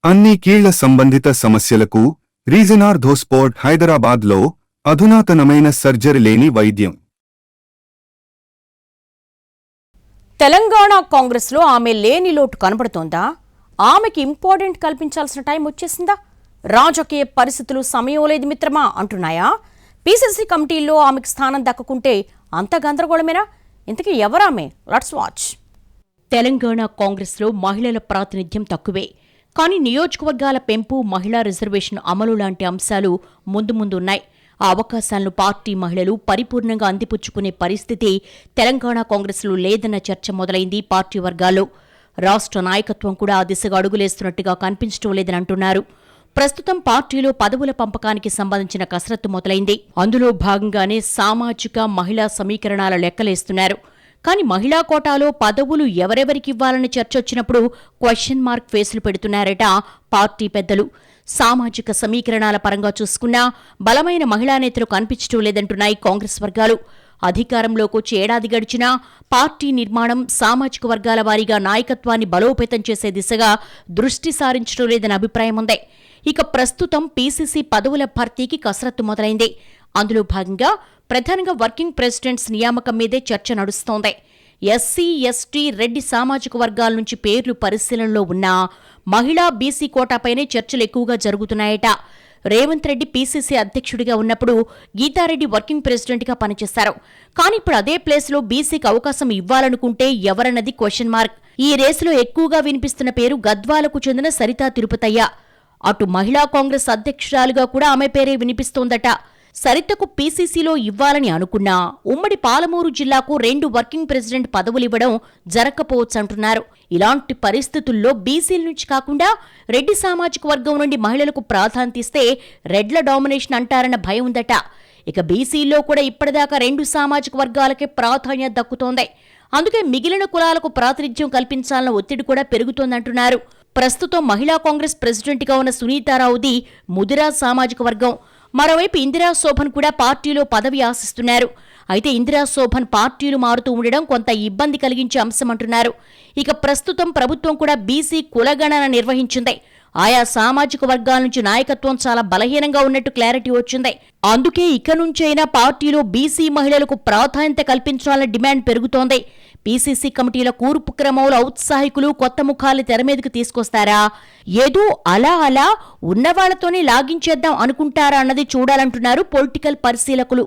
అన్ని కీళ్ల సంబంధిత సమస్యలకు రీజనార్థోస్పోర్ట్ హైదరాబాద్లో అధునాతనమైన సర్జరీ లేని వైద్యం. తెలంగాణ కాంగ్రెస్లో ఆమె లేని లోటు కనబడుతోందా? ఆమెకి ఇంపార్టెంట్ కల్పించాల్సిన టైం వచ్చేసిందా? రాజకీయ పరిస్థితులు సమయం లేదు మిత్రమా అంటున్నాయా? పీసీసీ కమిటీల్లో ఆమెకు స్థానం దక్కకుంటే అంత గందరగోళమేనా? ఇంతకీ ఎవరామె? Let's watch. తెలంగాణ కాంగ్రెస్లో మహిళల ప్రాతినిధ్యం తక్కువే. కానీ నియోజకవర్గాల పెంపు, మహిళా రిజర్వేషన్ అమలు లాంటి అంశాలు ముందు ఉన్నాయి. ఆ అవకాశాలను పార్టీ మహిళలు పరిపూర్ణంగా అందిపుచ్చుకునే పరిస్థితి తెలంగాణ కాంగ్రెస్లో లేదన్న చర్చ మొదలైంది పార్టీ వర్గాల్లో. రాష్ట్ర నాయకత్వం కూడా ఆ దిశగా అడుగులేస్తున్నట్టుగా కనిపించడం లేదని అంటున్నారు. ప్రస్తుతం పార్టీలో పదవుల పంపకానికి సంబంధించిన కసరత్తు మొదలైంది. అందులో భాగంగానే సామాజిక మహిళా సమీకరణాల లెక్కలేస్తున్నారు. కానీ మహిళా కోటాలో పదవులు ఎవరెవరికివ్వాలని చర్చ వచ్చినప్పుడు క్వశ్చన్ మార్క్ ఫేసులు పెడుతున్నారట పార్టీ పెద్దలు. సామాజిక సమీకరణాల పరంగా చూసుకున్నా బలమైన మహిళా నేతలు కనిపించడం లేదంటున్నాయి కాంగ్రెస్ వర్గాలు. అధికారంలోకి వచ్చి ఏడాది గడిచినా పార్టీ నిర్మాణం, సామాజిక వర్గాల వారీగా నాయకత్వాన్ని బలోపేతం చేసే దిశగా దృష్టి సారించడం లేదన్న అభిప్రాయం ఉంది. ఇక ప్రస్తుతం పీసీసీ పదవుల భర్తీకి కసరత్తు మొదలైంది. అందులో భాగంగా ప్రధానంగా వర్కింగ్ ప్రెసిడెంట్స్ నియామకం మీదే చర్చ నడుస్తోంది. ఎస్సీ, ఎస్టీ, రెడ్డి సామాజిక వర్గాల నుంచి పేర్లు పరిశీలనలో ఉన్నా మహిళా, బీసీ కోటాపైనే చర్చలు ఎక్కువగా జరుగుతున్నాయట. రేవంత్ రెడ్డి పీసీసీ అధ్యక్షుడిగా ఉన్నప్పుడు గీతారెడ్డి వర్కింగ్ ప్రెసిడెంట్గా పనిచేశారు. కానీ ఇప్పుడు అదే ప్లేస్లో బీసీకి అవకాశం ఇవ్వాలనుకుంటే ఎవరన్నది క్వశ్చన్ మార్క్. ఈ రేసులో ఎక్కువగా వినిపిస్తున్న పేరు గద్వాలకు చెందిన సరితా తిరుపతయ్య. అటు మహిళా కాంగ్రెస్ అధ్యక్షురాలుగా కూడా ఆమె పేరే వినిపిస్తోందట. సరితకు పీసీసీలో ఇవ్వాలని అనుకున్నా ఉమ్మడి పాలమూరు జిల్లాకు 2 వర్కింగ్ ప్రెసిడెంట్ పదవులివ్వడం జరగకపోవచ్చంటున్నారు. ఇలాంటి పరిస్థితుల్లో బీసీల నుంచి కాకుండా రెడ్డి సామాజిక వర్గం నుండి మహిళలకు ప్రాధాన్యత ఇస్తే రెడ్ల డామినేషన్ అంటారన్న భయం ఉందట. ఇక బీసీల్లో కూడా ఇప్పటిదాకా 2 సామాజిక వర్గాలకే ప్రాధాన్యత దక్కుతోంది. అందుకే మిగిలిన కులాలకు ప్రాతినిధ్యం కల్పించాలన్న ఒత్తిడి కూడా పెరుగుతోందంటున్నారు. ప్రస్తుతం మహిళా కాంగ్రెస్ ప్రెసిడెంట్గా ఉన్న సునీతారావుది ముదిరా సామాజిక వర్గం. మరోవైపు ఇందిరా శోభన్ కూడా పార్టీలో పదవి ఆశిస్తున్నారు. అయితే ఇందిరా శోభన్ పార్టీలు మారుతూ ఉండడం కొంత ఇబ్బంది కలిగించే అంశమంటున్నారు. ఇక ప్రస్తుతం ప్రభుత్వం కూడా బీసీ కులగణన నిర్వహించింది. ఆయా సామాజిక వర్గాల నుంచి నాయకత్వం చాలా బలహీనంగా ఉన్నట్టు క్లారిటీ వచ్చింది. అందుకే ఇక నుంచైనా పార్టీలో బీసీ మహిళలకు ప్రాధాన్యత కల్పించాలన్న డిమాండ్ పెరుగుతోంది. పీసీసీ కమిటీల కూర్పు క్రమంలో ఔత్సాహికులు, కొత్త ముఖాలు తెరమీదకు తీసుకొస్తారా, ఏదో అలా ఉన్నవాళ్లతోనే లాగించేద్దాం అనుకుంటారా అన్నది చూడాలంటున్నారు పొలిటికల్ పరిశీలకులు.